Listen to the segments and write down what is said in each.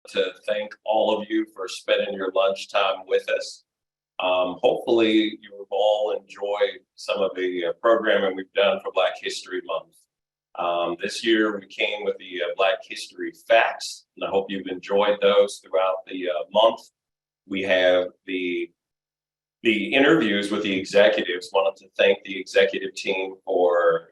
to thank all of you for spending your lunchtime with us. Hopefully you've all enjoyed some of the programming we've done for Black History Month. This year we came with the Black History Facts, and I hope you've enjoyed those throughout the month. We have the interviews with the executives. Wanted to thank the executive team for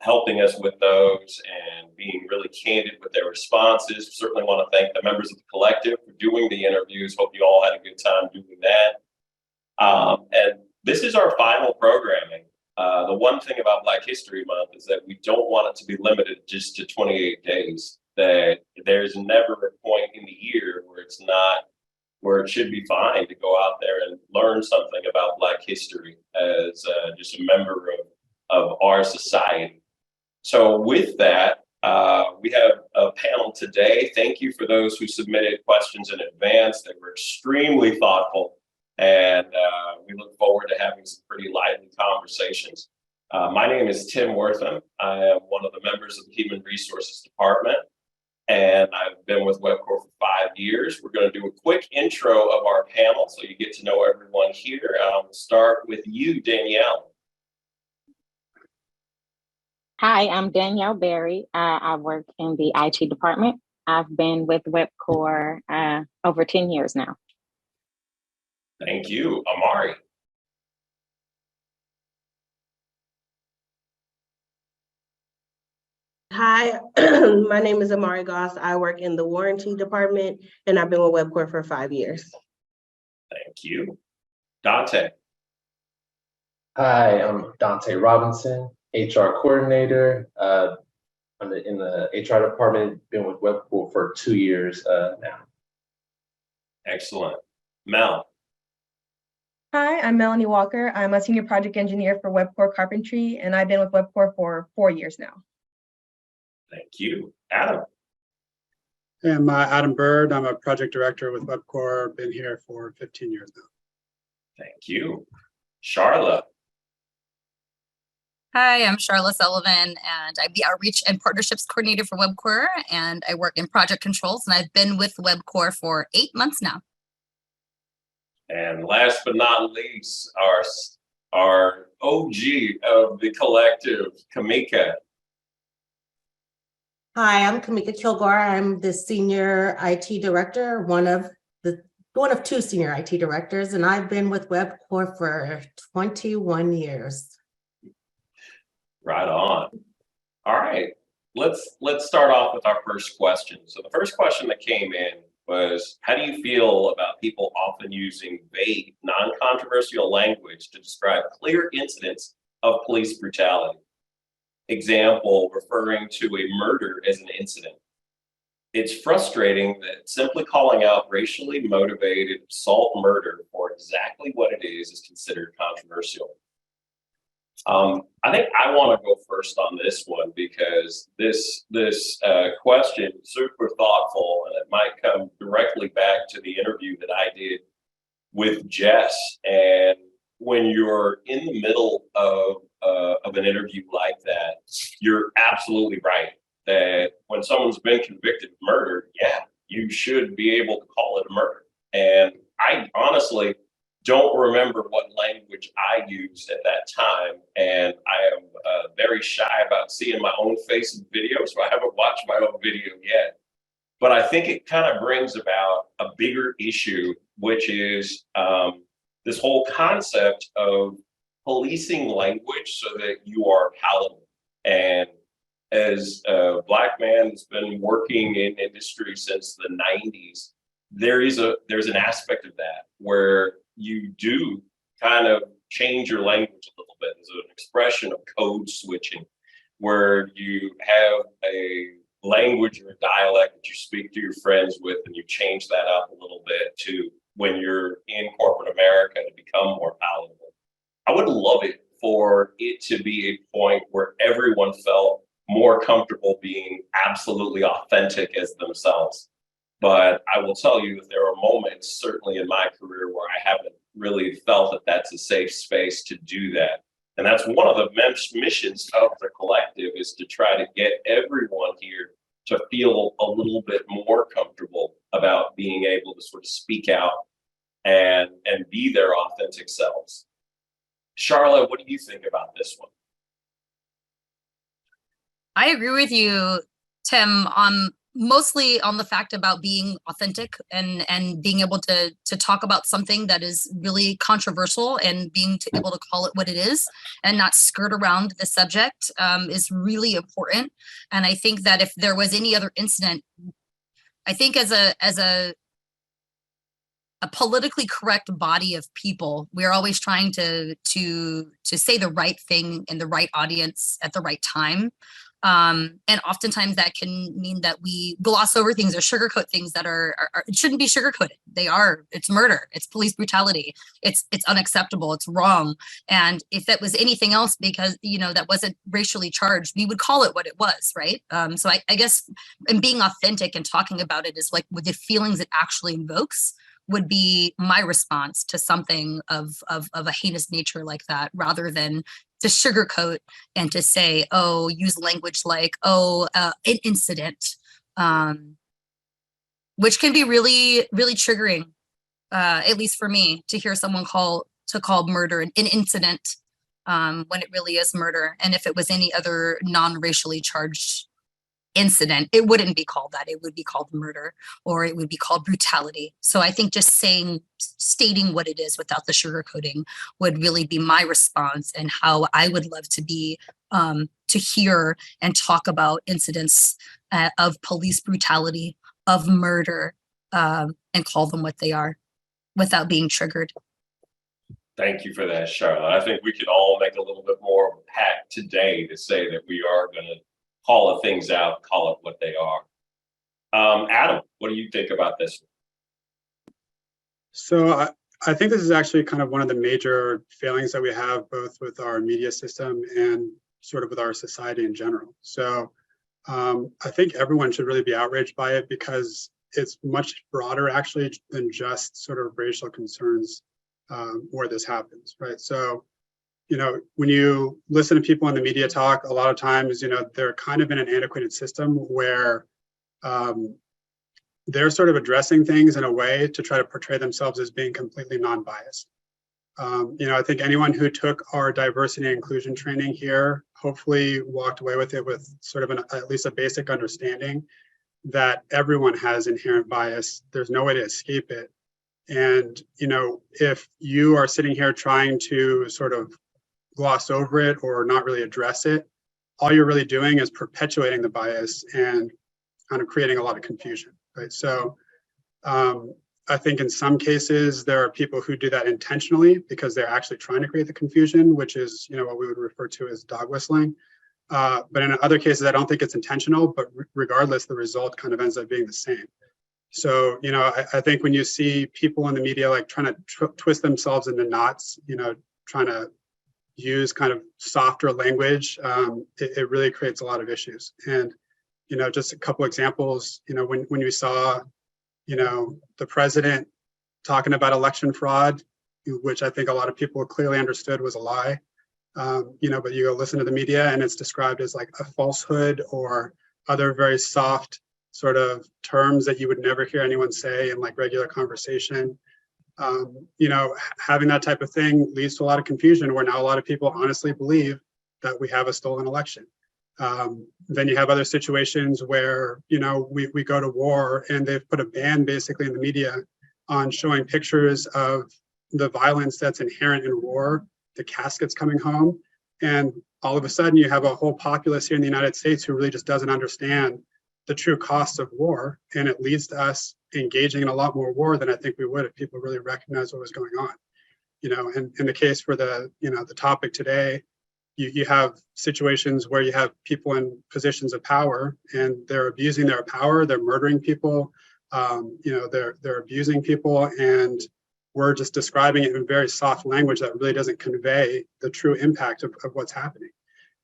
helping us with those and being really candid with their responses. Certainly want to thank the members of the collective for doing the interviews. Hope you all had a good time doing that. And this is our final programming. The one thing about Black History Month is that we don't want it to be limited just to 28 days, that there's never a point in the year where it should be fine to go out there and learn something about Black history as just a member of our society. So with that, we have a panel today. Thank you for those who submitted questions in advance. They were extremely thoughtful, and we look forward to having some pretty lively conversations. My name is Tim Wortham. I am one of the members of the Human Resources Department, and I've been with Webcor for 5 years. We're going to do a quick intro of our panel so you get to know everyone here. I'll start with you, Danielle. Hi, I'm Danielle Berry. I work in the IT department. I've been with Webcor over 10 years now. Thank you. Amari. Hi, my name is Amari Goss. I work in the warranty department, and I've been with Webcor for 5 years. Thank you. Dante. Hi, I'm Dante Robinson, HR coordinator. I'm in the HR department, been with Webcor for 2 years now. Excellent. Mel. Hi, I'm Melanie Walker. I'm a senior project engineer for Webcor Carpentry, and I've been with Webcor for 4 years now. Thank you. Adam. Hey, I'm Adam Bird. I'm a project director with Webcor, been here for 15 years now. Thank you. Charla. Hi, I'm Charla Sullivan, and I'm the Outreach and Partnerships Coordinator for Webcor, and I work in project controls, and I've been with Webcor for 8 months now. And last but not least, our OG of the collective, Kamika. Hi, I'm Kamika Kilgore. I'm the senior IT director, one of two senior IT directors, and I've been with Webcor for 21 years. Right on. All right, let's start off with our first question. So the first question that came in was, how do you feel about people often using vague, non-controversial language to describe clear incidents of police brutality? Example, referring to a murder as an incident. It's frustrating that simply calling out racially motivated assault murder for exactly what it is considered controversial. I think I want to go first on this one because this question is super thoughtful, and it might come directly back to the interview that I did with Jess. And when you're in the middle of an interview like that, you're absolutely right that when someone's been convicted of murder, yeah, you should be able to call it a murder. And I honestly don't remember what language I used at that time, and I am very shy about seeing my own face in video, so I haven't watched my own video yet. But I think it kind of brings about a bigger issue, which is this whole concept of policing language so that you are palatable. And as a Black man that's been working in industry since the 90s, there's an aspect of that where you do kind of change your language a little bit. There's an expression of code switching where you have a language or a dialect that you speak to your friends with, and you change that up a little bit to when you're in corporate America to become more palatable. I would love it for it to be a point where everyone felt more comfortable being absolutely authentic as themselves. But I will tell you that there are moments, certainly in my career, where I haven't really felt that that's a safe space to do that. And that's one of the missions of the collective, is to try to get everyone here to feel a little bit more comfortable about being able to sort of speak out and be their authentic selves. Charlotte, what do you think about this one? I agree with you, Tim, on mostly on the fact about being authentic and being able to talk about something that is really controversial and being able to call it what it is and not skirt around the subject is really important. And I think that if there was any other incident, I think as a politically correct body of people, we're always trying to say the right thing in the right audience at the right time. And oftentimes that can mean that we gloss over things or sugarcoat things that are it shouldn't be sugarcoated. It's murder, it's police brutality, it's unacceptable, it's wrong. And if that was anything else, because that wasn't racially charged, we would call it what it was, right? So I guess, and being authentic and talking about it is like with the feelings it actually invokes would be my response to something of a heinous nature like that, rather than to sugarcoat and to say, oh, use language like, an incident, which can be really, really triggering, at least for me, to hear someone call murder an incident when it really is murder. And if it was any other non-racially charged incident, it wouldn't be called that. It would be called murder, or it would be called brutality. So I think just stating what it is without the sugarcoating would really be my response, and how I would love to be to hear and talk about incidents of police brutality, of murder, and call them what they are without being triggered. Thank you for that, Charlotte. I think we could all make a little bit more of a pact today to say that we are going to call things out, call it what they are. Adam, what do you think about this? So I think this is actually kind of one of the major failings that we have, both with our media system and sort of with our society in general. So I think everyone should really be outraged by it, because it's much broader actually than just sort of racial concerns where this happens, right? So when you listen to people in the media talk, a lot of times, they're kind of in an antiquated system where they're sort of addressing things in a way to try to portray themselves as being completely non-biased. I think anyone who took our diversity and inclusion training here hopefully walked away with it with sort of at least a basic understanding that everyone has inherent bias. There's no way to escape it. And, if you are sitting here trying to sort of gloss over it or not really address it, all you're really doing is perpetuating the bias and kind of creating a lot of confusion, right? So I think in some cases there are people who do that intentionally because they're actually trying to create the confusion, which is what we would refer to as dog whistling. But in other cases, I don't think it's intentional, but regardless, the result kind of ends up being the same. So, I think when you see people in the media like trying to twist themselves into knots, trying to use kind of softer language, it really creates a lot of issues. And, just a couple examples, when you saw, the president talking about election fraud, which I think a lot of people clearly understood was a lie, but you go listen to the media and it's described as like a falsehood or other very soft sort of terms that you would never hear anyone say in like regular conversation. Having that type of thing leads to a lot of confusion where now a lot of people honestly believe that we have a stolen election. Then you have other situations where, we go to war and they've put a ban basically in the media on showing pictures of the violence that's inherent in war, the caskets coming home. And all of a sudden you have a whole populace here in the United States who really just doesn't understand the true costs of war. And it leads to us engaging in a lot more war than I think we would if people really recognized what was going on. And in the case for the topic today, you have situations where you have people in positions of power and they're abusing their power, they're murdering people, they're abusing people, and we're just describing it in very soft language that really doesn't convey the true impact of what's happening.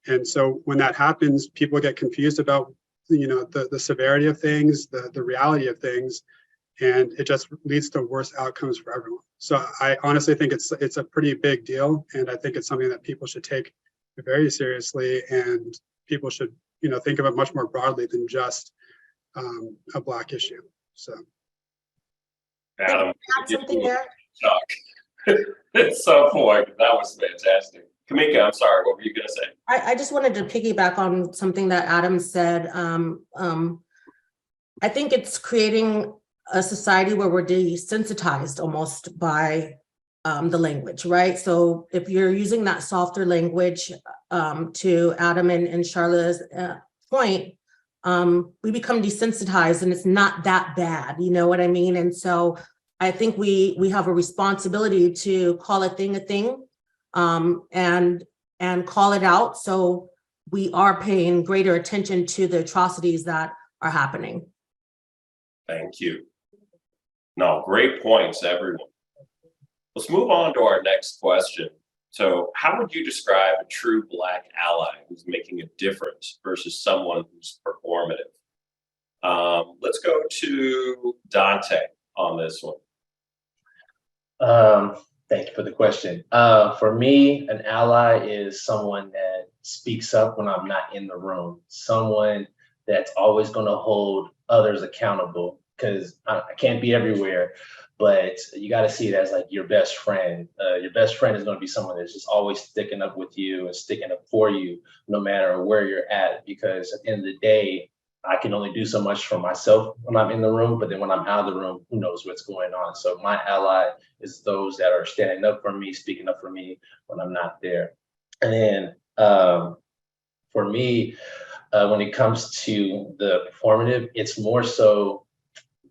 And so when that happens, people get confused about the severity of things, the reality of things, and it just leads to worse outcomes for everyone. So I honestly think it's a pretty big deal, and I think it's something that people should take very seriously, and people should think of it much more broadly than just a Black issue. So. Adam, Add something there. at some point, that was fantastic. Kamika, I'm sorry, what were you gonna say? I just wanted to piggyback on something that Adam said. I think it's creating a society where we're desensitized almost by the language, right? So if you're using that softer language, to Adam and Charlotte's point, we become desensitized and it's not that bad, you know what I mean? And so I think we have a responsibility to call a thing, and call it out. So we are paying greater attention to the atrocities that are happening. Thank you. No, great points, everyone. Let's move on to our next question. So how would you describe a true Black ally who's making a difference versus someone who's performative? Let's go to Dante on this one. Thank you for the question. For me, an ally is someone that speaks up when I'm not in the room, someone that's always going to hold others accountable, because I can't be everywhere, but you got to see it as like your best friend. Your best friend is going to be someone that's just always sticking up with you and sticking up for you, no matter where you're at, because at the end of the day, I can only do so much for myself when I'm in the room, but then when I'm out of the room, who knows what's going on. So my ally is those that are standing up for me, speaking up for me when I'm not there. And then for me, when it comes to the performative, it's more so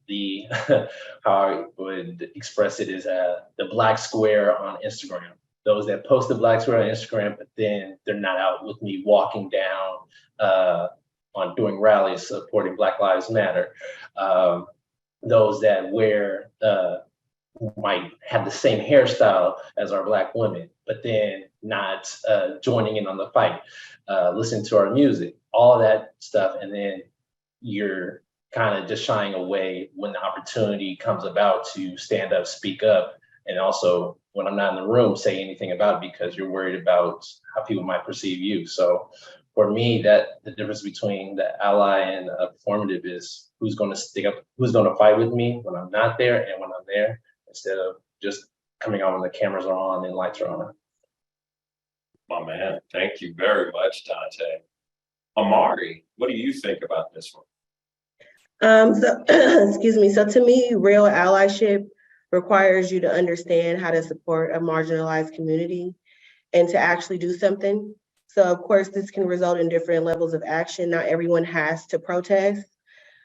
the, how I would express it is the Black square on Instagram. Those that post the Black square on Instagram, but then they're not out with me walking down, on doing rallies supporting Black Lives Matter. Those that wear, might have the same hairstyle as our Black women, but then not joining in on the fight, listening to our music, all that stuff. And then you're kind of just shying away when the opportunity comes about to stand up, speak up. And also when I'm not in the room, say anything about it because you're worried about how people might perceive you. So for me, that the difference between the ally and a performative is who's going to stick up, who's going to fight with me when I'm not there and when I'm there, instead of just coming on when the cameras are on and lights are on. My man, thank you very much, Dante. Amari, what do you think about this one? Excuse me. So to me, real allyship requires you to understand how to support a marginalized community and to actually do something. So of course, this can result in different levels of action. Not everyone has to protest,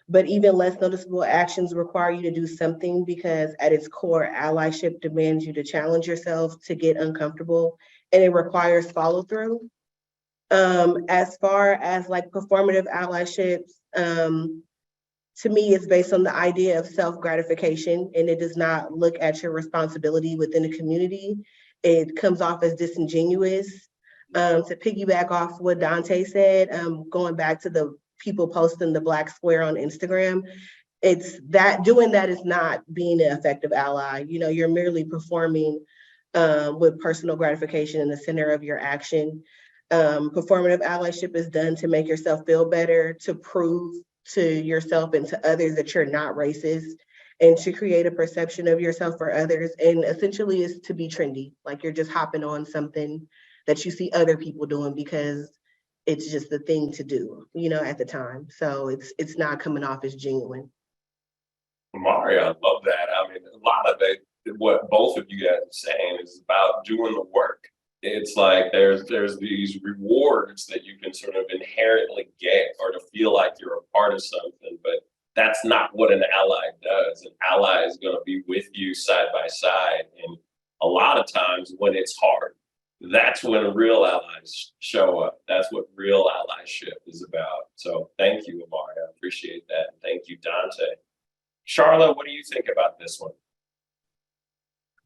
but even less noticeable actions require you to do something because at its core, allyship demands you to challenge yourself, to get uncomfortable, and it requires follow through. As far as like performative allyships, to me, it's based on the idea of self-gratification, and it does not look at your responsibility within the community. It comes off as disingenuous. To piggyback off what Dante said, going back to the people posting the Black square on Instagram, it's that doing that is not being an effective ally. You know, you're merely performing with personal gratification in the center of your action. Performative allyship is done to make yourself feel better, to prove to yourself and to others that you're not racist, and to create a perception of yourself for others. And essentially is to be trendy, like you're just hopping on something that you see other people doing because it's just the thing to do, you know, at the time. So it's not coming off as genuine. Amari, I love that. I mean, a lot of it, what both of you guys are saying is about doing the work. It's like there's these rewards that you can sort of inherently get or to feel like you're a part of something, but that's not what an ally does. An ally is going to be with you side by side. And a lot of times when it's hard, that's when real allies show up. That's what real allyship is about. So thank you, Amari. I appreciate that. And thank you, Dante. Charlotte, what do you think about this one?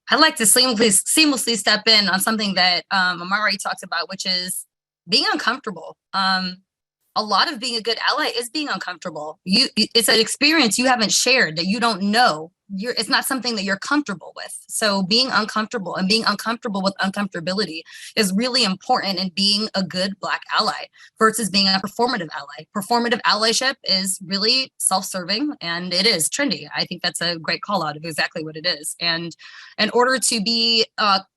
I'd like to seamlessly step in on something that Amari talked about, which is being uncomfortable. A lot of being a good ally is being uncomfortable. It's an experience you haven't shared, that you don't know it's not something that you're comfortable with. So being uncomfortable and being uncomfortable with uncomfortability is really important in being a good Black ally versus being a performative ally. Performative allyship is really self-serving and it is trendy. I think that's a great call out of exactly what it is. And in order to be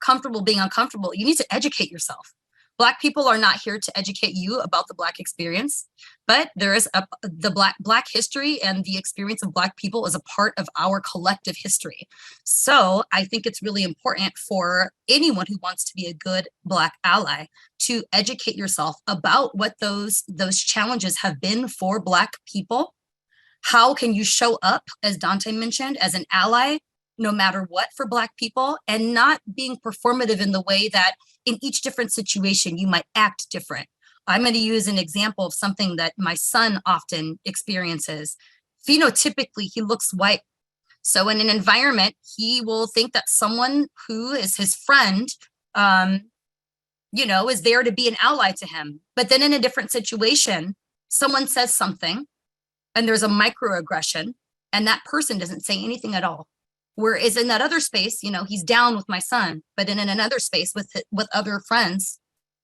comfortable being uncomfortable, you need to educate yourself. Black people are not here to educate you about the Black experience, but there is the Black history and the experience of Black people is a part of our collective history. So I think it's really important for anyone who wants to be a good Black ally to educate yourself about what those challenges have been for Black people. How can you show up, as Dante mentioned, as an ally no matter what for Black people, and not being performative in the way that in each different situation you might act different. I'm going to use an example of something that my son often experiences. Phenotypically, he looks white. So in an environment, he will think that someone who is his friend, is there to be an ally to him. But then in a different situation, someone says something and there's a microaggression and that person doesn't say anything at all. Whereas in that other space, he's down with my son, but in another space with other friends,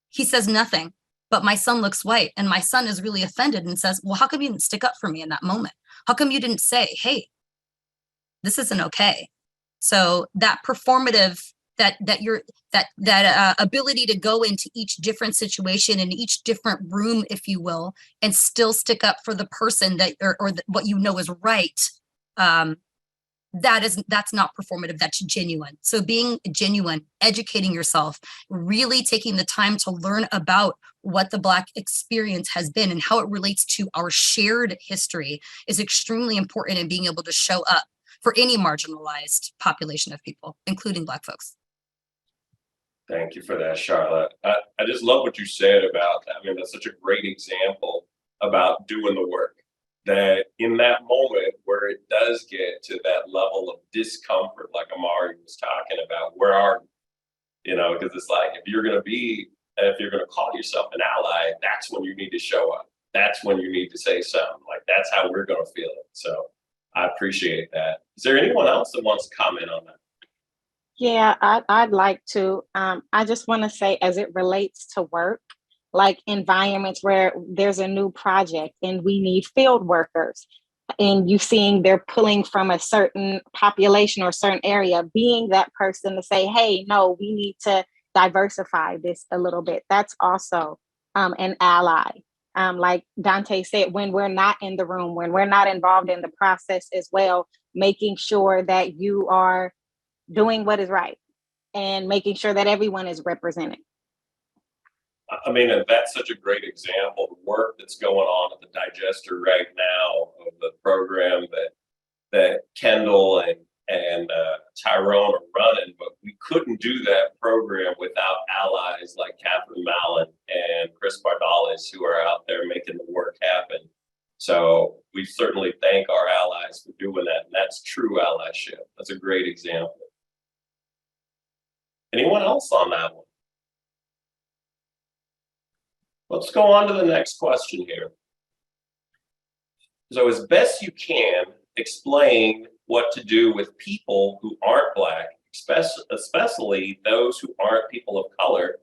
he says nothing, but my son looks white and my son is really offended and says, well, how come you didn't stick up for me in that moment? How come you didn't say, hey, this isn't okay? So that performative, that ability to go into each different situation in each different room, if you will, and still stick up for the person that, or what you know is right. That's not performative, that's genuine. So being genuine, educating yourself, really taking the time to learn about what the Black experience has been and how it relates to our shared history is extremely important in being able to show up for any marginalized population of people, including Black folks. Thank you for that, Charlotte. I just love what you said about that. I mean, that's such a great example about doing the work. That in that moment where it does get to that level of discomfort, like Amari was talking about, where are you? Because it's like, if you're going to call yourself an ally, that's when you need to show up. That's when you need to say something. Like, that's how we're going to feel it. So I appreciate that. Is there anyone else that wants to comment on that? Yeah, I'd like to. I just want to say, as it relates to work, like environments where there's a new project and we need field workers, and you seeing they're pulling from a certain population or a certain area, being that person to say, hey, no, we need to diversify this a little bit. That's also an ally. Like Dante said, when we're not in the room, when we're not involved in the process as well, making sure that you are doing what is right and making sure that everyone is represented. I mean, and that's such a great example. The work that's going on at the digester right now of the program that Kendall and Tyrone are running, but we couldn't do that program without allies like Catherine Mallon and Chris Bardalis, who are out there making the work happen. So we certainly thank our allies for doing that, and that's true allyship. That's a great example. Anyone else on that one? Let's go on to the next question here. So as best you can, explain what to do with people who aren't Black, especially those who aren't people of color.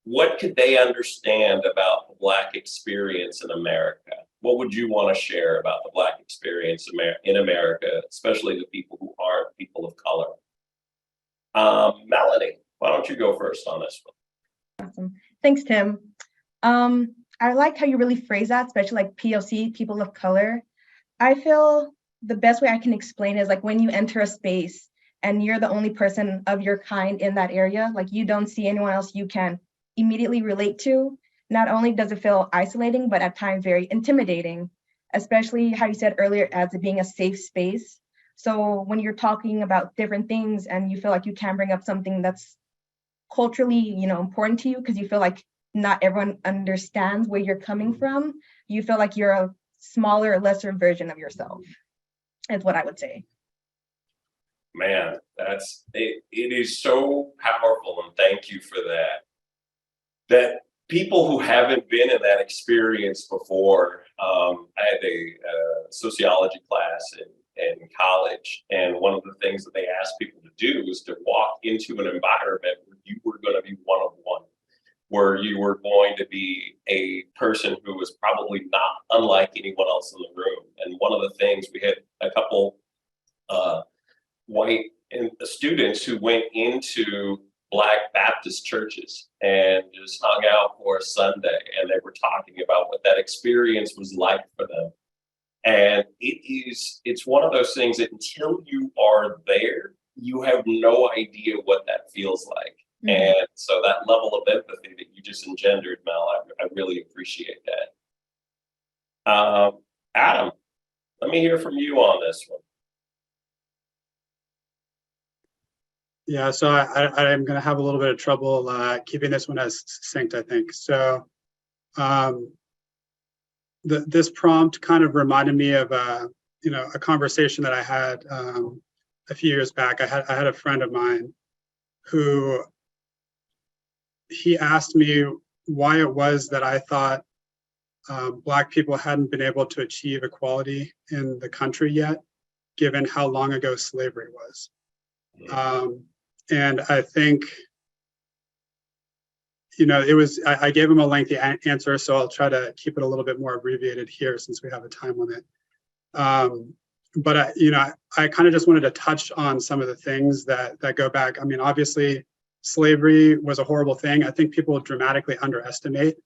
What could they understand about the Black experience in America? What would you want to share about the Black experience in America, especially the people who aren't people of color? Melanie, why don't you go first on this one? Awesome. Thanks, Tim. I like how you really phrase that, especially like POC, people of color. I feel the best way I can explain is like when you enter a space and you're the only person of your kind in that area, like you don't see anyone else you can immediately relate to. Not only does it feel isolating, but at times very intimidating, especially how you said earlier as it being a safe space. So when you're talking about different things and you feel like you can bring up something that's culturally, important to you because you feel like not everyone understands where you're coming from, you feel like you're a smaller, lesser version of yourself, is what I would say. Man, it is so powerful, and thank you for that. That people who haven't been in that experience before, I had a sociology class in college. And one of the things that they asked people to do was to walk into an environment where you were going to be one of one, where you were going to be a person who was probably not unlike anyone else in the room. And one of the things, we had a couple white students who went into Black Baptist churches and just hung out for a Sunday, and they were talking about what that experience was like for them. And it's one of those things that until you are there, you have no idea what that feels like. Mm-hmm. And so that level of empathy that you just engendered, Mel, I really appreciate that. Adam, let me hear from you on this one. Yeah, so I'm going to have a little bit of trouble keeping this one as succinct, I think. So this prompt kind of reminded me of a conversation that I had a few years back. I had a friend of mine who, he asked me why it was that I thought Black people hadn't been able to achieve equality in the country yet, given how long ago slavery was. And I think, I gave him a lengthy answer, so I'll try to keep it a little bit more abbreviated here since we have a time limit. But I kind of just wanted to touch on some of the things that go back. I mean, obviously, slavery was a horrible thing. I think people dramatically underestimate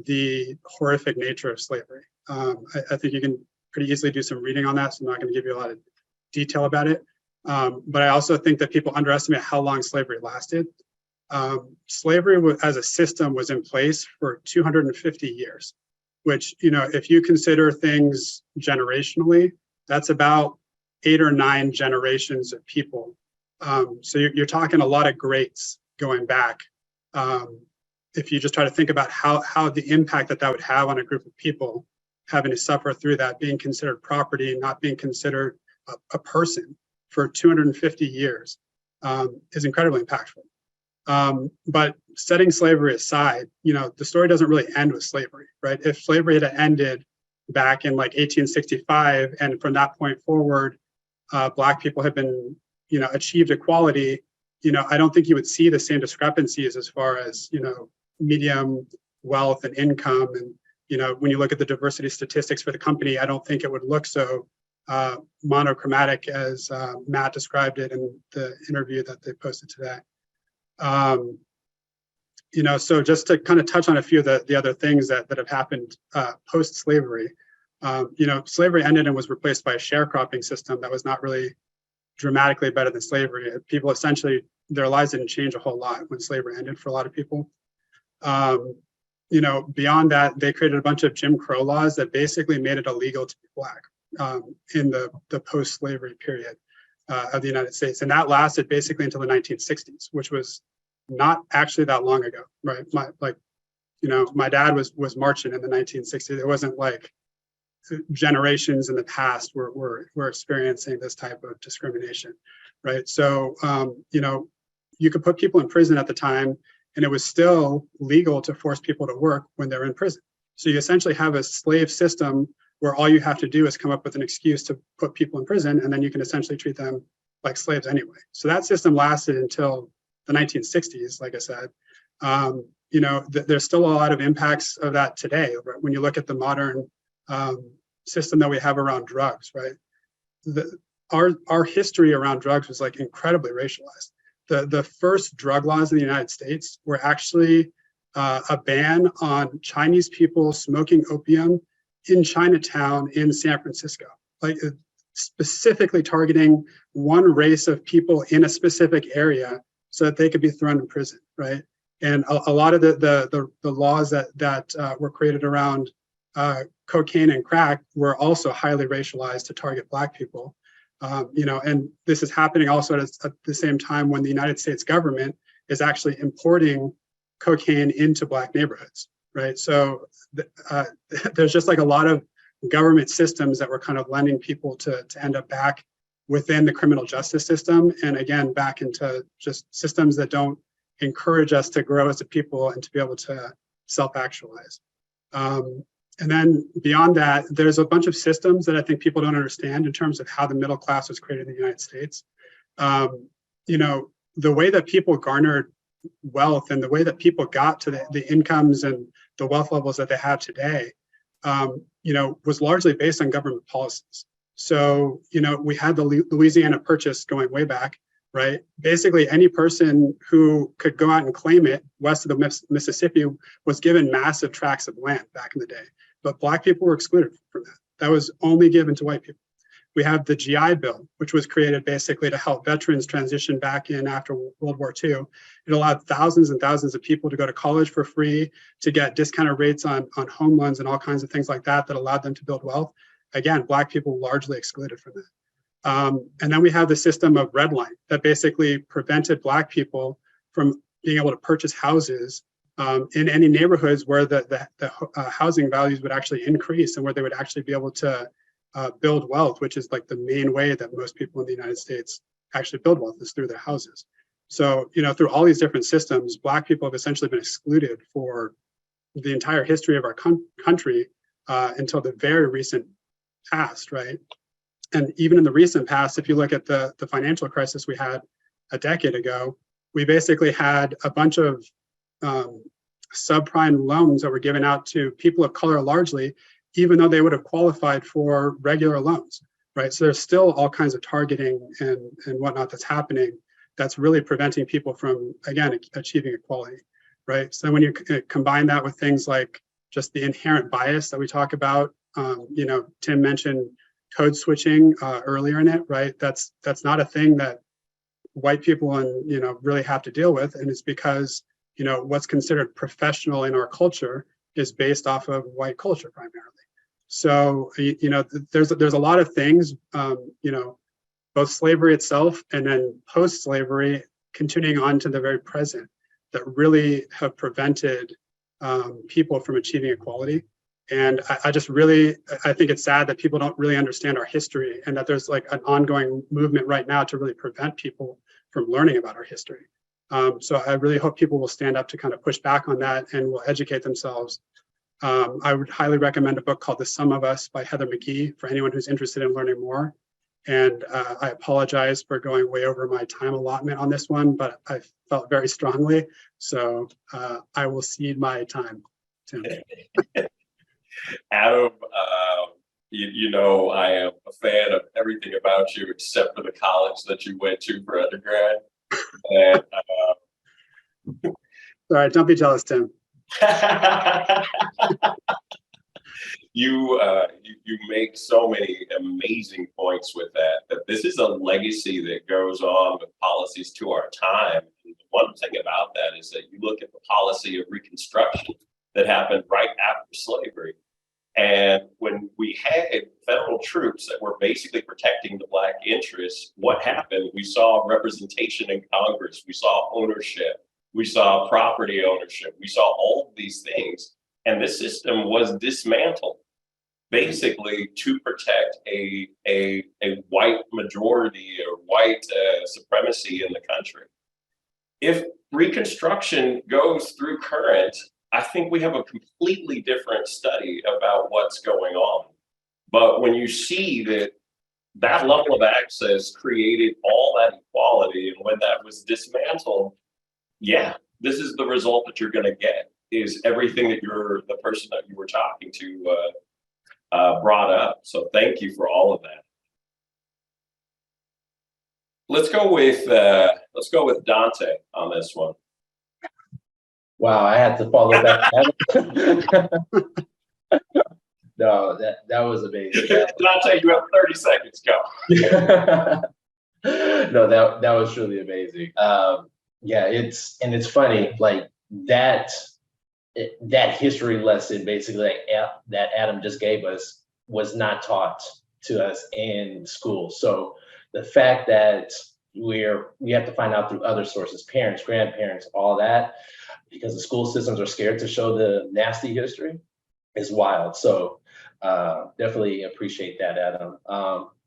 the horrific nature of slavery. I think you can pretty easily do some reading on that, so I'm not going to give you a lot of detail about it. But I also think that people underestimate how long slavery lasted. Slavery as a system was in place for 250 years, which, if you consider things generationally, that's about 8 or 9 generations of people. So you're talking a lot of greats going back. If you just try to think about how the impact that would have on a group of people having to suffer through that, being considered property, not being considered a person for 250 years is incredibly impactful. But setting slavery aside, the story doesn't really end with slavery, right? If slavery had ended back in like 1865, and from that point forward, Black people had been, achieved equality, I don't think you would see the same discrepancies as far as, medium wealth and income. And, when you look at the diversity statistics for the company, I don't think it would look so monochromatic as Matt described it in the interview that they posted today. So just to kind of touch on a few of the other things that have happened post-slavery, slavery ended and was replaced by a sharecropping system that was not really dramatically better than slavery. People essentially, their lives didn't change a whole lot when slavery ended for a lot of people. Beyond that, they created a bunch of Jim Crow laws that basically made it illegal to be Black in the post-slavery period of the United States. And that lasted basically until the 1960s, which was not actually that long ago, right? My dad was marching in the 1960s. It wasn't like generations in the past were experiencing this type of discrimination, right? So, you could put people in prison at the time, and it was still legal to force people to work when they're in prison. So you essentially have a slave system where all you have to do is come up with an excuse to put people in prison, and then you can essentially treat them like slaves anyway. So that system lasted until the 1960s, like I said. There's still a lot of impacts of that today. Right? When you look at the modern system that we have around drugs, right? Our history around drugs was like incredibly racialized. The first drug laws in the United States were actually a ban on Chinese people smoking opium in Chinatown in San Francisco, like specifically targeting one race of people in a specific area so that they could be thrown in prison, right? And a lot of the laws that were created around cocaine and crack were also highly racialized to target Black people. And this is happening also at the same time when the United States government is actually importing cocaine into Black neighborhoods, right? So there's just like a lot of government systems that were kind of lending people to end up back within the criminal justice system. And again, back into just systems that don't encourage us to grow as a people and to be able to self-actualize. And then beyond that, there's a bunch of systems that I think people don't understand in terms of how the middle class was created in the United States. You know, the way that people garnered wealth and the way that people got to the incomes and the wealth levels that they have today, you know, was largely based on government policies. So, you know, we had the Louisiana Purchase going way back, right? Basically, any person who could go out and claim it west of the Mississippi was given massive tracts of land back in the day. But Black people were excluded from that. That was only given to white people. We have the GI Bill, which was created basically to help veterans transition back in after World War II. It allowed thousands and thousands of people to go to college for free, to get discounted rates on home loans and all kinds of things like that, that allowed them to build wealth. Again, Black people largely excluded from that. And then we have the system of redlining that basically prevented Black people from being able to purchase houses in any neighborhoods where the housing values would actually increase and where they would actually be able to build wealth, which is like the main way that most people in the United States actually build wealth, is through their houses. So, you know, through all these different systems, Black people have essentially been excluded for the entire history of our country until the very recent past, right? And even in the recent past, if you look at the financial crisis we had a decade ago, we basically had a bunch of subprime loans that were given out to people of color largely, even though they would have qualified for regular loans, right? So there's still all kinds of targeting and whatnot that's happening that's really preventing people from, again, achieving equality, right? So when you combine that with things like just the inherent bias that we talk about, you know, Tim mentioned code switching earlier in it, right? That's not a thing that white people and, you know, really have to deal with. And it's because, you know, what's considered professional in our culture is based off of white culture primarily. So, you know, there's a lot of things, you know, both slavery itself and then post-slavery continuing on to the very present that really have prevented people from achieving equality. And I just really, I think it's sad that people don't really understand our history and that there's like an ongoing movement right now to really prevent people from learning about our history. So I really hope people will stand up to kind of push back on that and will educate themselves. I would highly recommend a book called The Sum of Us by Heather McGhee for anyone who's interested in learning more. And I apologize for going way over my time allotment on this one, but I felt very strongly. So I will cede my time, Tim. Adam, you know, I am a fan of everything about you except for the college that you went to for undergrad. And All right, don't be jealous, Tim. You make so many amazing points with that this is a legacy that goes on with policies to our time. And one thing about that is that you look at the policy of Reconstruction that happened right after slavery. And when we had federal troops that were basically protecting the Black interests, what happened? We saw representation in Congress, we saw ownership, we saw property ownership, we saw all of these things. And this system was dismantled basically to protect a white majority or white supremacy in the country. If Reconstruction goes through current, I think we have a completely different study about what's going on. But when you see that that level of access created all that equality, and when that was dismantled, yeah, this is the result that you're going to get, is everything that the person that you were talking to brought up. So thank you for all of that. Let's go with Dante on this one. Wow, I had to follow that. No, that was amazing. Dante, you have 30 seconds, go. No, that was truly amazing. Yeah, it's funny, like that history lesson basically that Adam just gave us was not taught to us in school. So the fact that we have to find out through other sources, parents, grandparents, all that, because the school systems are scared to show the nasty history, is wild. So definitely appreciate that, Adam.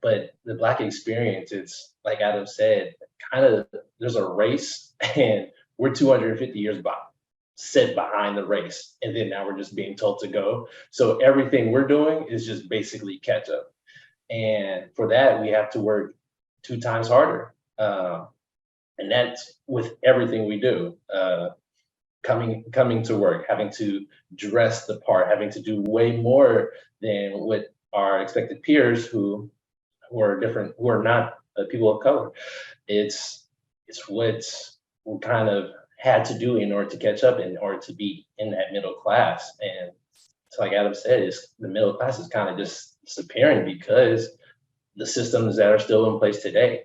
But the Black experience, it's like Adam said, kind of there's a race and we're 250 years behind. sit behind the race, and then now we're just being told to go. So everything we're doing is just basically catch up. And for that, we have to work 2 times harder. And that's with everything we do. Coming to work, having to dress the part, having to do way more than what our expected peers who are different, who are not people of color. It's what we kind of had to do in order to catch up, in order to be in that middle class. And it's like Adam said, is the middle class is kind of just disappearing because the systems that are still in place today.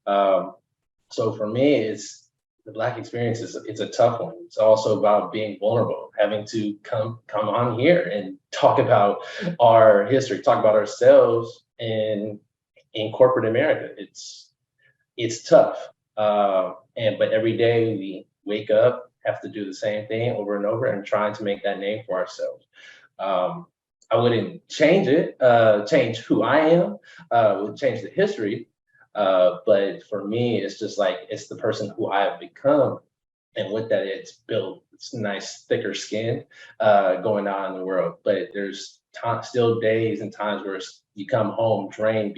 So for me, it's the Black experience it's a tough one. It's also about being vulnerable, having to come on here and talk about our history, talk about ourselves in corporate America. It's tough. But every day we wake up, have to do the same thing over and over and trying to make that name for ourselves. I wouldn't change it, change who I am, would change the history. But for me, it's just like, it's the person who I have become. And with that, it's built this nice, thicker skin going on in the world. But there's still days and times where you come home drained,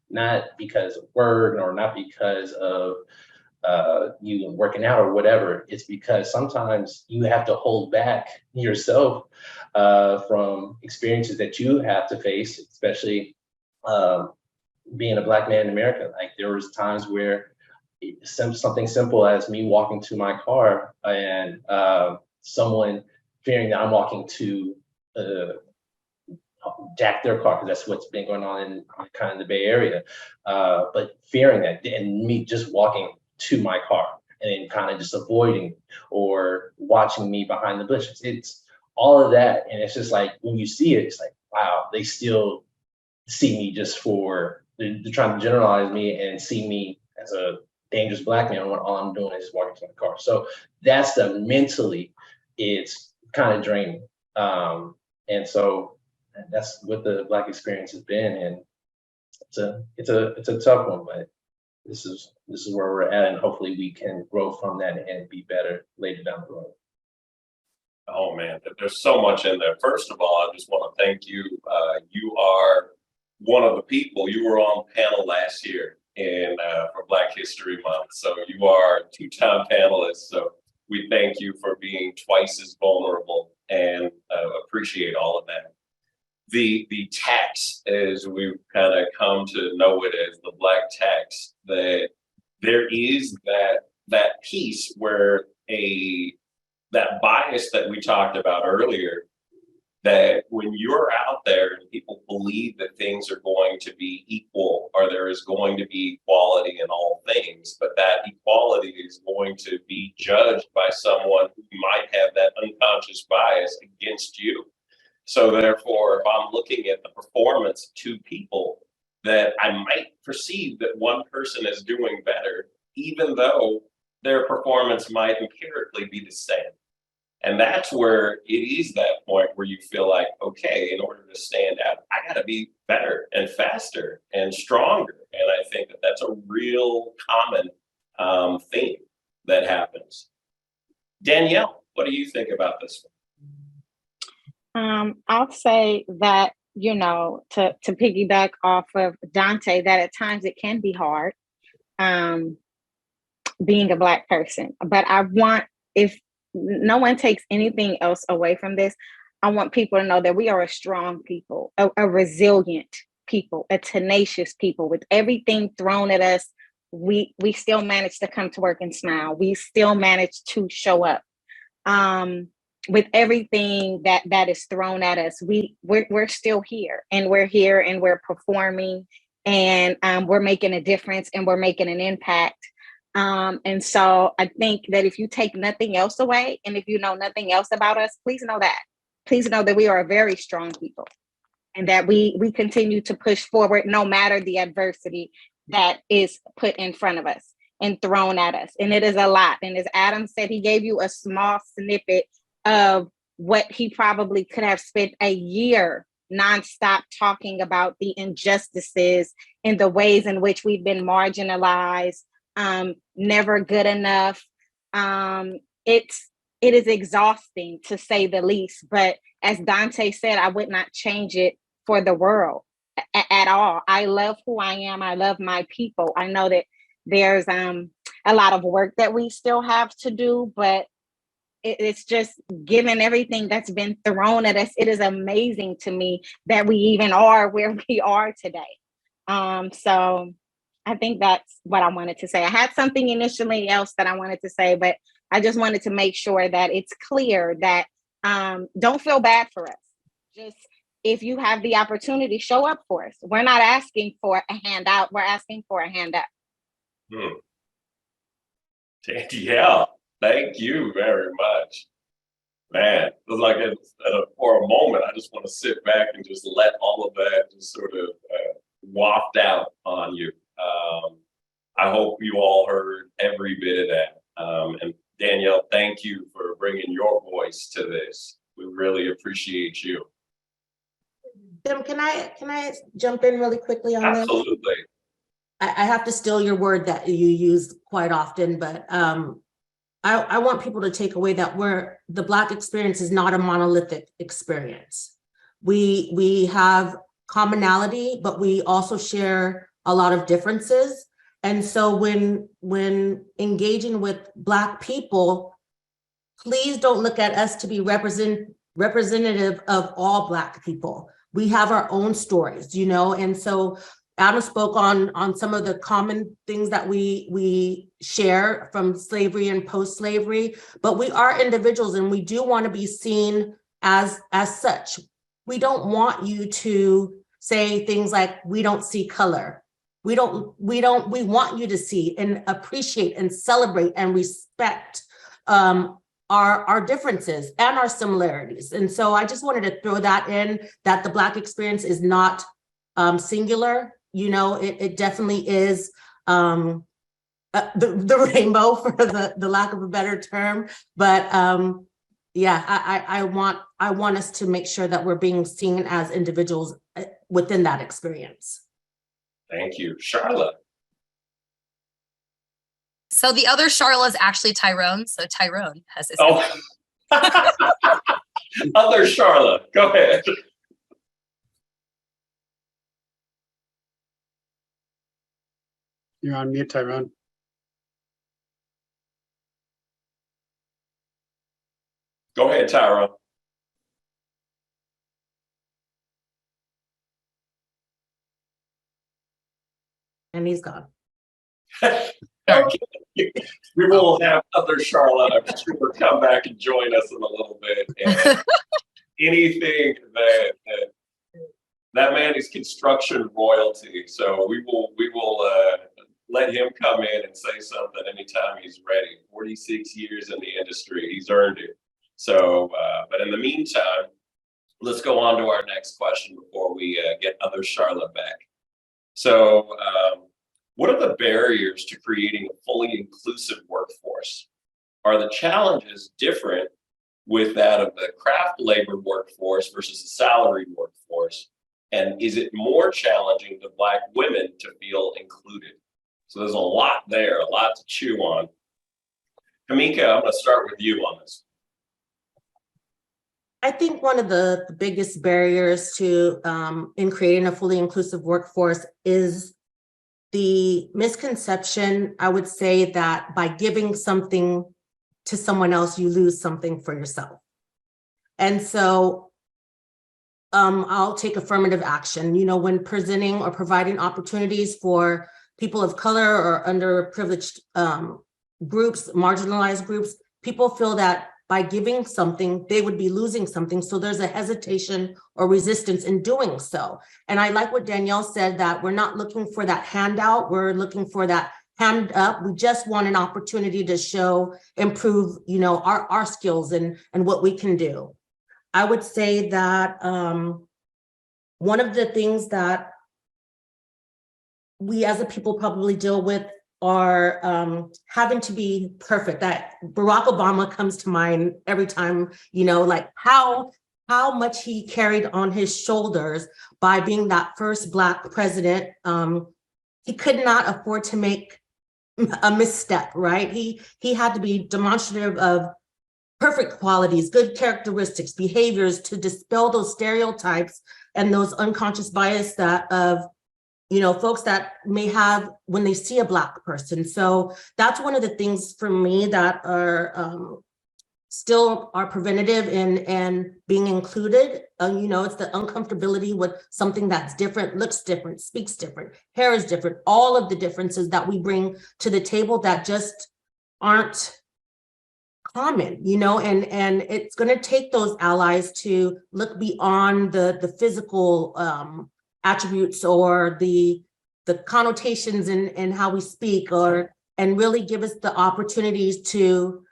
not because of work or not because of you working out or whatever. It's because sometimes you have to hold back yourself from experiences that you have to face, especially being a Black man in America. Like, there was times where something simple as me walking to my car and someone fearing that I'm walking to jack their car, because that's what's been going on in kind of the Bay Area. But fearing that, and me just walking to my car and then kind of just avoiding or watching me behind the bushes. It's all of that. And it's just like, when you see it, it's like, wow, they still see me just for, they're trying to generalize me and see me as a dangerous Black man when all I'm doing is walking to my car. So that's mentally, it's kind of draining. And so that's what the Black experience has been. And it's a tough one, but this is where we're at, and hopefully we can grow from that and be better later down the road. Oh man, there's so much in there. First of all, I just want to thank you. You are one of the people. You were on panel last year for Black History Month, so you are a 2-time panelist. So we thank you for being twice as vulnerable, and appreciate all of that. The tax, as we've kind of come to know it as the Black tax, that there is that piece where that bias that we talked about earlier, that when you're out there and people believe that things are going to be equal, or there is going to be equality in all things, but that equality is going to be judged by someone who might have that unconscious bias against you. So therefore, if I'm looking at the performance of 2 people, that I might perceive that one person is doing better, even though their performance might empirically be the same. And that's where it is that point where you feel like, okay, in order to stand out, I got to be better and faster and stronger. And I think that that's a real common theme that happens. Danielle, what do you think about this one? I'll say that, to piggyback off of Dante, that at times it can be hard being a Black person. But if no one takes anything else away from this, I want people to know that we are a strong people, a resilient people, a tenacious people. With everything thrown at us, we still manage to come to work and smile. We still manage to show up. With everything that is thrown at us, we're still here, and we're performing, and we're making a difference, and we're making an impact. And so I think that if you take nothing else away, and if you know nothing else about us, please know that we are a very strong people, and that we continue to push forward no matter the adversity that is put in front of us and thrown at us. And it is a lot. And as Adam said, he gave you a small snippet of what he probably could have spent a year nonstop talking about, the injustices and the ways in which we've been marginalized, never good enough. It's it is exhausting to say the least. But as Dante said, I would not change it for the world at all. I love who I am. I love my people. I know that there's a lot of work that we still have to do, but it's just given everything that's been thrown at us, it is amazing to me that we even are where we are today. So I think that's what I wanted to say. I had something initially else that I wanted to say, but I just wanted to make sure that it's clear that don't feel bad for us. Just if you have the opportunity, show up for us. We're not asking for a handout. We're asking for a handout. Yeah, thank you very much. Man, it was like for a moment, I just want to sit back and just let all of that just sort of waft out on you. I hope you all heard every bit of that. And Danielle, thank you for bringing your voice to this. We really appreciate you. Tim, can I jump in really quickly on this? Absolutely. I have to steal your word that you use quite often, but I want people to take away that the Black experience is not a monolithic experience. We have commonality, but we also share a lot of differences. And so when engaging with Black people, please don't look at us to be representative of all Black people. We have our own stories, you know, and so Adam spoke on some of the common things that we share from slavery and post-slavery, but we are individuals and we do want to be seen as such. We don't want you to say things like, we don't see color. We want you to see and appreciate and celebrate and respect our differences and our similarities. And so I just wanted to throw that in, that the Black experience is not singular. You know, it definitely is the rainbow, for the lack of a better term. But yeah, I want us to make sure that we're being seen as individuals within that experience. Thank you. Charlotte. So the other Charla is actually Tyrone. So Tyrone has his. Oh, other Charlotte, go ahead. You're on mute, Tyrone. Go ahead, Tyrone. And he's gone. Okay. We will have other Charlotte, I'm sure, come back and join us in a little bit. And anything that man is construction royalty, so we will let him come in and say something anytime he's ready. 46 years in the industry, he's earned it. So, but in the meantime, let's go on to our next question before we get other Charlotte back. So, what are the barriers to creating a fully inclusive workforce? Are the challenges different with that of the craft labor workforce versus the salaried workforce? And is it more challenging to Black women to feel included? So there's a lot there, a lot to chew on. Kamika, I'm going to start with you on this. I think one of the biggest barriers to in creating a fully inclusive workforce is the misconception, I would say, that by giving something to someone else, you lose something for yourself. And so I'll take affirmative action. You know, when presenting or providing opportunities for people of color or underprivileged groups, marginalized groups, people feel that by giving something, they would be losing something. So there's a hesitation or resistance in doing so. And I like what Danielle said, that we're not looking for that handout. We're looking for that hand up. We just want an opportunity to show, improve, you know, our skills and what we can do. I would say that one of the things that we as a people probably deal with are having to be perfect. That Barack Obama comes to mind every time, you know, like how much he carried on his shoulders by being that first Black president. He could not afford to make a misstep, right? He had to be demonstrative of perfect qualities, good characteristics, behaviors to dispel those stereotypes and those unconscious bias that of, folks that may have when they see a Black person. So that's one of the things for me that are still are preventative and being included. It's the uncomfortability with something that's different, looks different, speaks different, hair is different, all of the differences that we bring to the table that just aren't common, and it's going to take those allies to look beyond the physical attributes or the connotations in how we speak, and really give us the opportunities to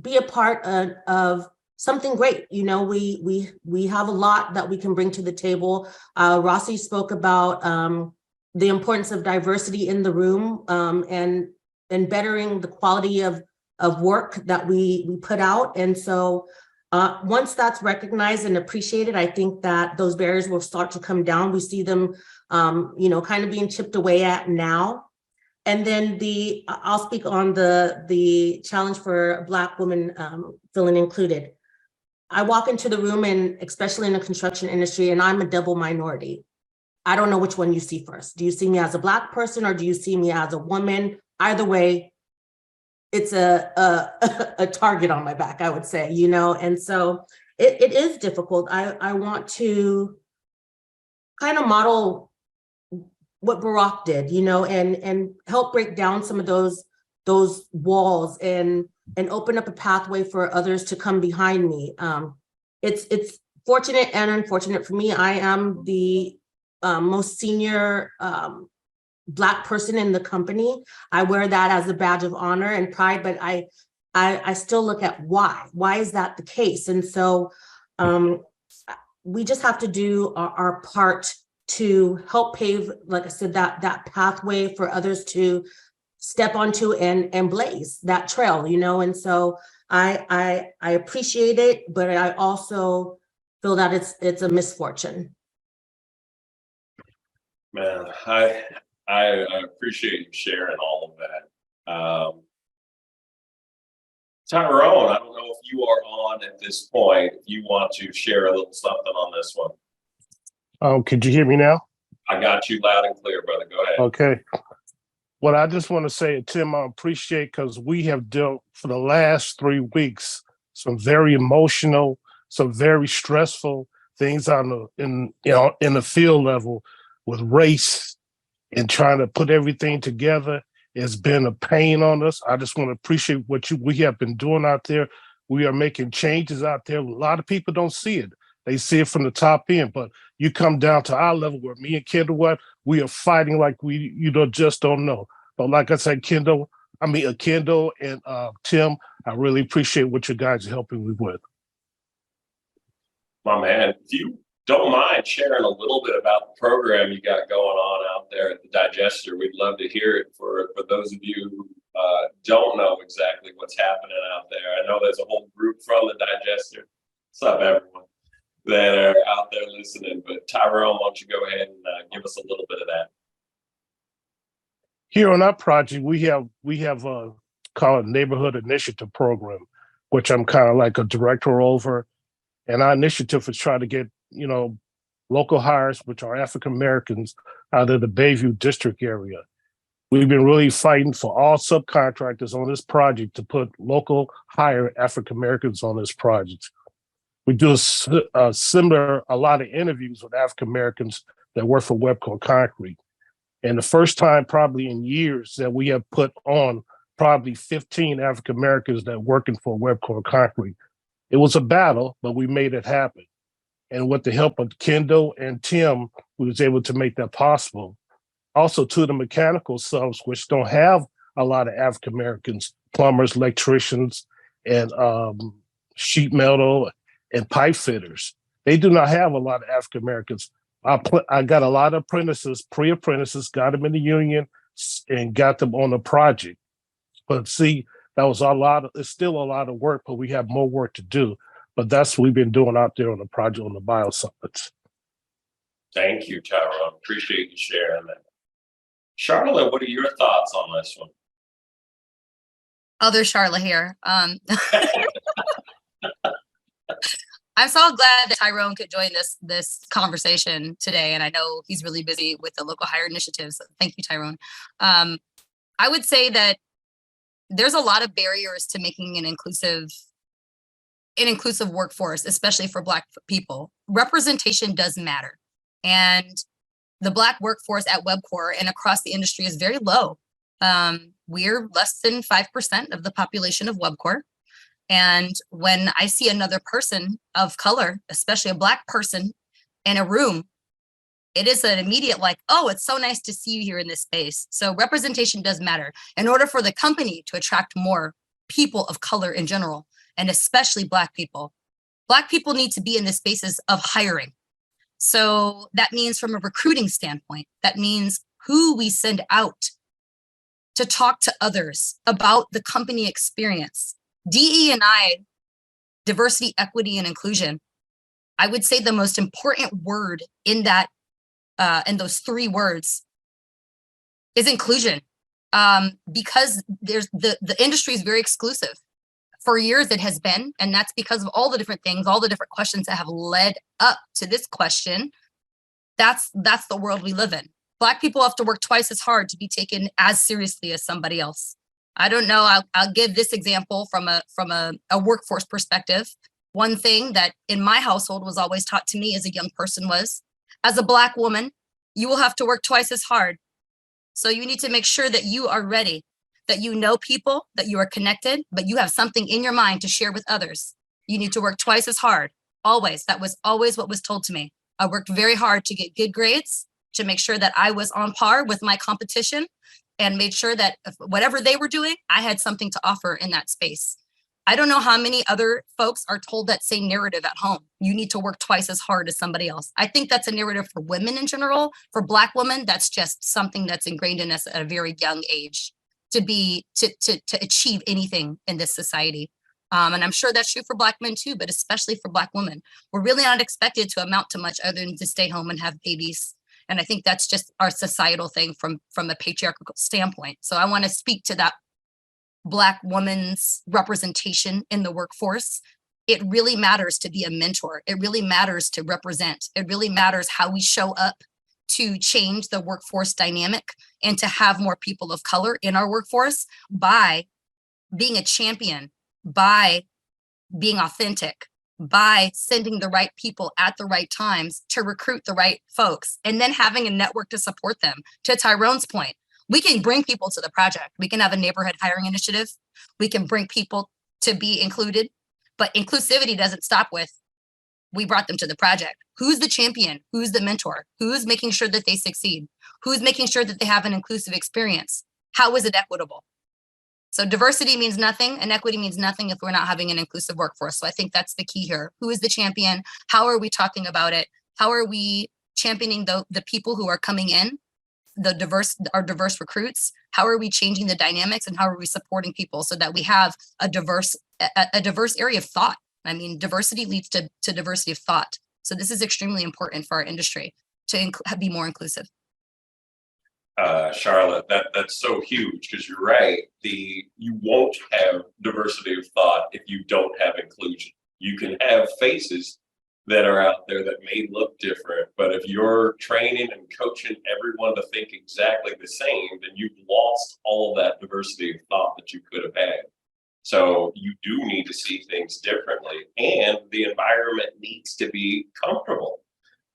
be a part of something great. We have a lot that we can bring to the table. Rossi spoke about the importance of diversity in the room, and bettering the quality of work that we put out. And so once that's recognized and appreciated, I think that those barriers will start to come down. We see them, kind of being chipped away at now. And then I'll speak on the challenge for Black women feeling included. I walk into the room, and especially in the construction industry, and I'm a double minority. I don't know which one you see first. Do you see me as a Black person, or do you see me as a woman? Either way, it's a target on my back, I would say, and so it is difficult. I want to kind of model what Barack did, and help break down some of those walls and open up a pathway for others to come behind me. It's fortunate and unfortunate for me. I am the most senior Black person in the company. I wear that as a badge of honor and pride, but I still look at why. Why is that the case? And so we just have to do our part to help pave, like I said, that pathway for others to step onto and blaze that trail, and so I appreciate it, but I also feel that it's a misfortune. Man, I appreciate you sharing all of that. Tyrone, I don't know if you are on at this point. If you want to share a little something on this one. Could you hear me now? I got you loud and clear, brother. Go ahead. Okay. What I just want to say, Tim, I appreciate, because we have dealt for the last 3 weeks some very emotional, some very stressful things in the field level with race and trying to put everything together. It's been a pain on us. I just want to appreciate what we have been doing out there. We are making changes out there. A lot of people don't see it. They see it from the top end, but you come down to our level where me and Kendall, we are fighting like we, just don't know. But like I said, Kendall and Tim, I really appreciate what you guys are helping me with. My man, if you don't mind sharing a little bit about the program you got going on out there at the Digester, we'd love to hear it for those of you who don't know exactly what's happening out there. I know there's a whole group from the Digester. What's up, everyone that are out there listening? But Tyrone, why don't you go ahead and give us a little bit of that? Here on our project, we have called a neighborhood initiative program, which I'm kind of like a director over. And our initiative is trying to get, local hires, which are African Americans, out of the Bayview district area. We've been really fighting for all subcontractors on this project to put local hire African Americans on this project. We do a lot of interviews with African Americans that work for Webcor Concrete. And the first time probably in years that we have put on probably 15 African Americans that are working for Webcor Concrete. It was a battle, but we made it happen. And with the help of Kendall and Tim, we was able to make that possible. Also, to the mechanical subs, which don't have a lot of African Americans, plumbers, electricians, and sheet metal and pipe fitters. They do not have a lot of African Americans. I got a lot of apprentices, pre-apprentices, got them in the union and got them on the project. But see, it's still a lot of work, but we have more work to do. But that's what we've been doing out there on the project on the bio summits. Thank you, Tyrone. Appreciate you sharing that. Charlotte, what are your thoughts on this one? Other Charlotte here. I'm so glad that Tyrone could join this conversation today, and I know he's really busy with the local hire initiatives. So thank you, Tyrone. I would say that there's a lot of barriers to making an inclusive workforce, especially for Black people. Representation does matter, and the Black workforce at Webcor and across the industry is very low. We're less than 5% of the population of Webcor. And when I see another person of color, especially a Black person in a room, it is an immediate like, oh, it's so nice to see you here in this space. So representation does matter. In order for the company to attract more people of color in general, and especially Black people need to be in the spaces of hiring. So that means from a recruiting standpoint, that means who we send out to talk to others about the company experience. DE&I, diversity, equity, and inclusion. I would say the most important word in that, in those 3 words, is inclusion, because there's the industry is very exclusive. For years it has been, and that's because of all the different things, all the different questions that have led up to this question. That's the world we live in. Black people have to work twice as hard to be taken as seriously as somebody else. I don't know. I'll give this example from a workforce perspective. One thing that in my household was always taught to me as a young person was, as a Black woman, you will have to work twice as hard. So you need to make sure that you are ready, that you know people, that you are connected, but you have something in your mind to share with others. You need to work twice as hard. Always. That was always what was told to me. I worked very hard to get good grades, to make sure that I was on par with my competition, and made sure that whatever they were doing, I had something to offer in that space. I don't know how many other folks are told that same narrative at home. You need to work twice as hard as somebody else. I think that's a narrative for women in general. For Black women, that's just something that's ingrained in us at a very young age to achieve anything in this society. And I'm sure that's true for Black men too, but especially for Black women. We're really not expected to amount to much other than to stay home and have babies. And I think that's just our societal thing from a patriarchal standpoint. So I want to speak to that Black woman's representation in the workforce. It really matters to be a mentor. It really matters to represent. It really matters how we show up to change the workforce dynamic and to have more people of color in our workforce by being a champion, by being authentic, by sending the right people at the right times to recruit the right folks, and then having a network to support them. To Tyrone's point, we can bring people to the project. We can have a neighborhood hiring initiative. We can bring people to be included, but inclusivity doesn't stop with, we brought them to the project. Who's the champion? Who's the mentor? Who's making sure that they succeed? Who's making sure that they have an inclusive experience? How is it equitable? So diversity means nothing and equity means nothing if we're not having an inclusive workforce. So I think that's the key here. Who is the champion? How are we talking about it? How are we championing the people who are coming in, our diverse recruits? How are we changing the dynamics, and how are we supporting people so that we have a diverse area of thought? I mean, diversity leads to diversity of thought. So this is extremely important for our industry to be more inclusive. Charlotte, that's so huge, because you're right. You won't have diversity of thought if you don't have inclusion. You can have faces that are out there that may look different, but if you're training and coaching everyone to think exactly the same, then you've lost all of that diversity of thought that you could have had. So you do need to see things differently, and the environment needs to be comfortable,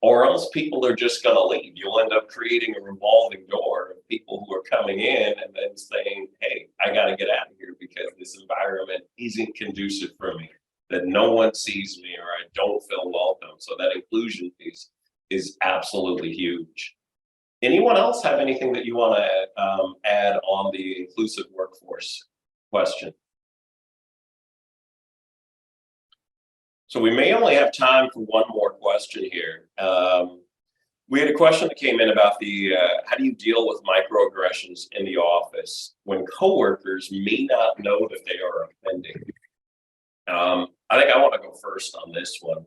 or else people are just going to leave. You'll end up creating a revolving door of people who are coming in and then saying, hey, I got to get out of here because this environment isn't conducive for me, that no one sees me, or I don't feel welcome. So that inclusion piece is absolutely huge. Anyone else have anything that you want to add on the inclusive workforce question? So we may only have time for one more question here. We had a question that came in about how do you deal with microaggressions in the office when coworkers may not know that they are offending? I think I want to go first on this one.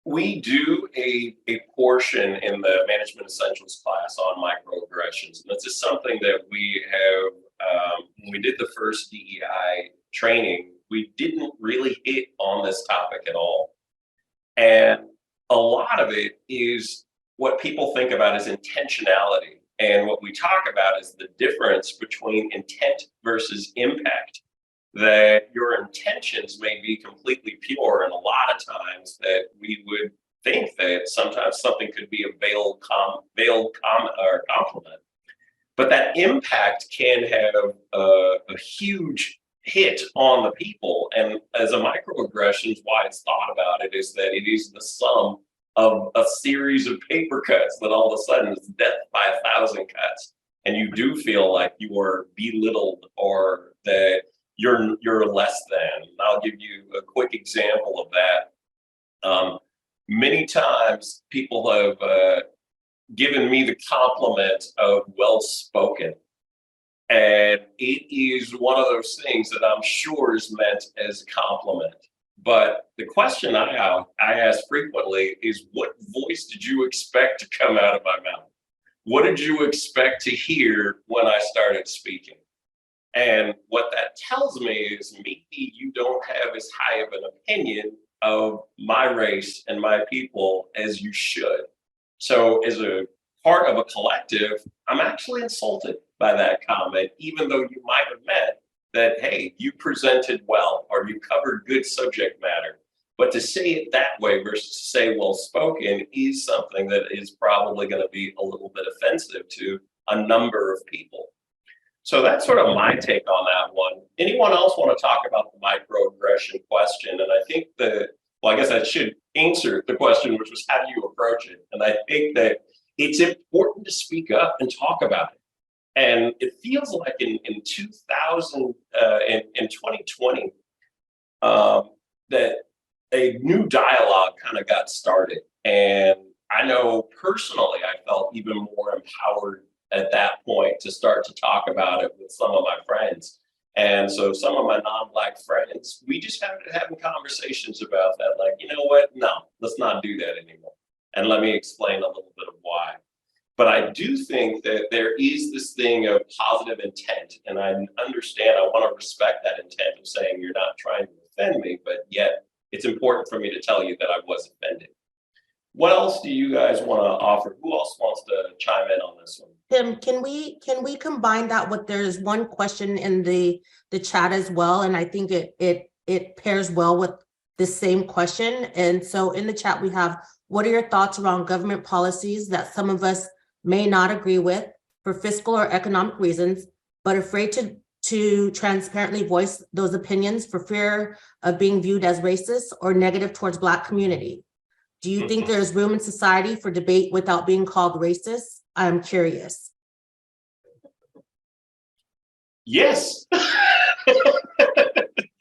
We do a portion in the Management Essentials class on microaggressions, and this is something that we when we did the first DEI training, we didn't really hit on this topic at all. And a lot of it is what people think about as intentionality. And what we talk about is the difference between intent versus impact. That your intentions may be completely pure, and a lot of times that we would think that sometimes something could be a veiled or compliment. But that impact can have a huge hit on the people. And as a microaggressions, why it's thought about it is that it is the sum of a series of paper cuts that all of a sudden is death by 1,000 cuts. And you do feel like you are belittled or that you're less than. And I'll give you a quick example of that. Many times people have given me the compliment of well-spoken. And it is one of those things that I'm sure is meant as a compliment. But the question I ask frequently is, what voice did you expect to come out of my mouth? What did you expect to hear when I started speaking? And what that tells me is maybe you don't have as high of an opinion of my race and my people as you should. So as a part of a collective, I'm actually insulted by that comment, even though you might have meant that, hey, you presented well or you covered good subject matter. But to say it that way versus to say well-spoken is something that is probably going to be a little bit offensive to a number of people. So that's sort of my take on that one. Anyone else want to talk about the microaggression question? And I think I guess I should answer the question, which was, how do you approach it? And I think that it's important to speak up and talk about it. And it feels like in 2020, that a new dialogue kind of got started. And I know personally, I felt even more empowered at that point to start to talk about it with some of my friends. And so some of my non-Black friends, we just started having conversations about that. Like, you know what? No, let's not do that anymore. And let me explain a little bit of why. But I do think that there is this thing of positive intent. And I understand, I want to respect that intent of saying you're not trying to offend me, but yet it's important for me to tell you that I was offended. What else do you guys want to offer? Who else wants to chime in on this one? Tim, can we combine that with, there's one question in the chat as well, and I think it pairs well with the same question. And so in the chat we have, what are your thoughts around government policies that some of us may not agree with for fiscal or economic reasons, but afraid to transparently voice those opinions for fear of being viewed as racist or negative towards Black community? Do you think there's room in society for debate without being called racist? I'm curious. Yes.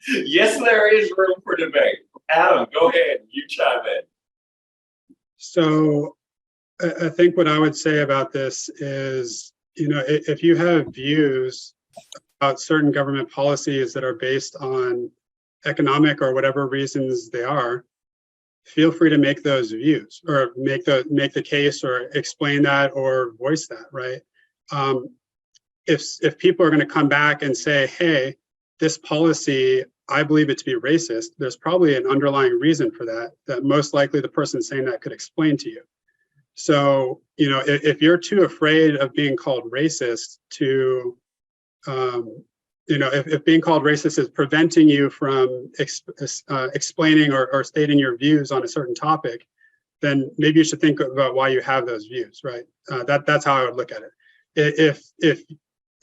Yes, there is room for debate. Adam, go ahead. You chime in. So I think what I would say about this is, if you have views about certain government policies that are based on economic or whatever reasons they are, feel free to make those views or make the case or explain that or voice that, right? If people are going to come back and say, hey, this policy, I believe it to be racist, there's probably an underlying reason for that most likely the person saying that could explain to you. So, if you're too afraid of being called racist to, if being called racist is preventing you from explaining or stating your views on a certain topic, then maybe you should think about why you have those views, right? That's how I would look at it.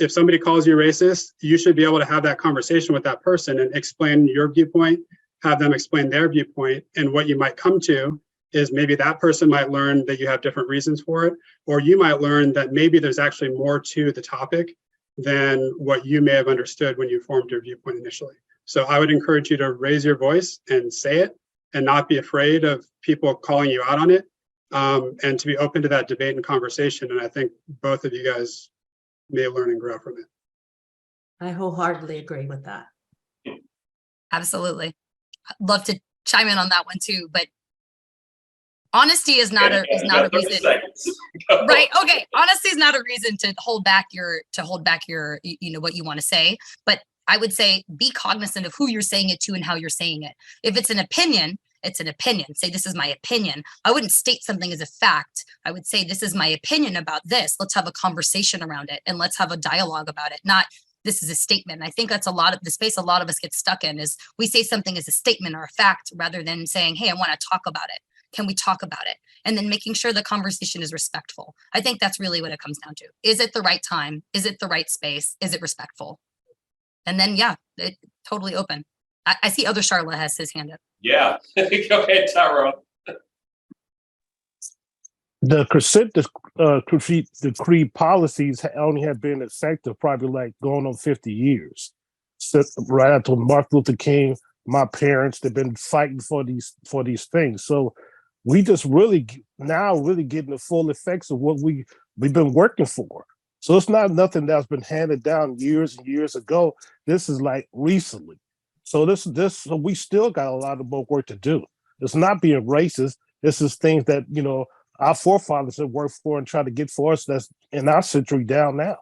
If somebody calls you racist, you should be able to have that conversation with that person and explain your viewpoint, have them explain their viewpoint, and what you might come to is maybe that person might learn that you have different reasons for it, or you might learn that maybe there's actually more to the topic than what you may have understood when you formed your viewpoint initially. So I would encourage you to raise your voice and say it and not be afraid of people calling you out on it, and to be open to that debate and conversation. And I think both of you guys may learn and grow from it. I wholeheartedly agree with that. Absolutely. I'd love to chime in on that one too, but Honesty is not a Another reason. sentence. Go. Right. Okay. Honesty is not a reason to hold back your what you want to say. But I would say be cognizant of who you're saying it to and how you're saying it. If it's an opinion, it's an opinion. Say, this is my opinion. I wouldn't state something as a fact. I would say, this is my opinion about this. Let's have a conversation around it and let's have a dialogue about it. Not, this is a statement. I think that's a lot of the space a lot of us get stuck in, is we say something as a statement or a fact rather than saying, hey, I want to talk about it. Can we talk about it? And then making sure the conversation is respectful. I think that's really what it comes down to. Is it the right time? Is it the right space? Is it respectful? And then, yeah, it totally open. I see other Charlotte has his hand up. Yeah, go ahead, Tyrone. The consent decree policies only have been effective probably like going on 50 years. So right after Martin Luther King, my parents, they've been fighting for these things. So we just really getting the full effects of what we've been working for. So it's not nothing that's been handed down years and years ago. This is like recently. So so we still got a lot of more work to do. It's not being racist. This is things that, our forefathers have worked for and tried to get for us that's in our century down now.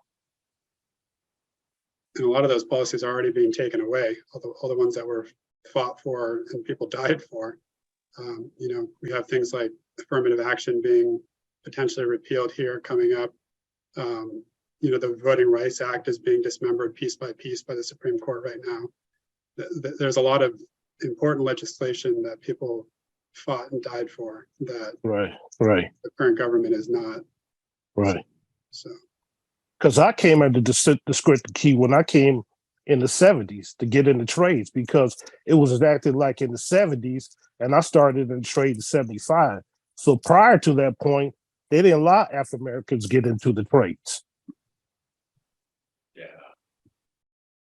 And a lot of those policies are already being taken away, all the ones that were fought for and people died for. We have things like affirmative action being potentially repealed here coming up. The Voting Rights Act is being dismembered piece by piece by the Supreme Court right now. There's a lot of important legislation that people fought and died for that Right. the current government is not. Right. So. Because I came into the script key when I came in the 70s to get into trades, because it was acted like in the 70s and I started in trade in 75. So prior to that point, they didn't allow African Americans get into the trades. Yeah.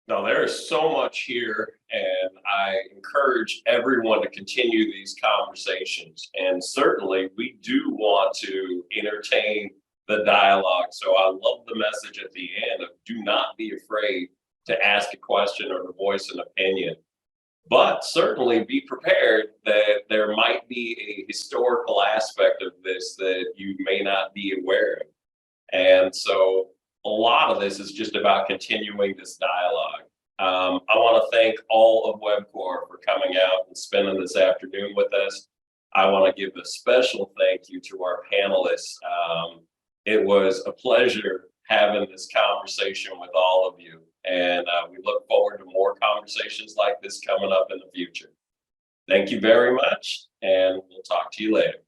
No, there is so much here, and I encourage everyone to continue these conversations. And certainly we do want to entertain the dialogue. So I love the message at the end of do not be afraid to ask a question or to voice an opinion. But certainly be prepared that there might be a historical aspect of this that you may not be aware of. And so a lot of this is just about continuing this dialogue. I want to thank all of Webcor for coming out and spending this afternoon with us. I want to give a special thank you to our panelists. It was a pleasure having this conversation with all of you. And we look forward to more conversations like this coming up in the future. Thank you very much, and we'll talk to you later.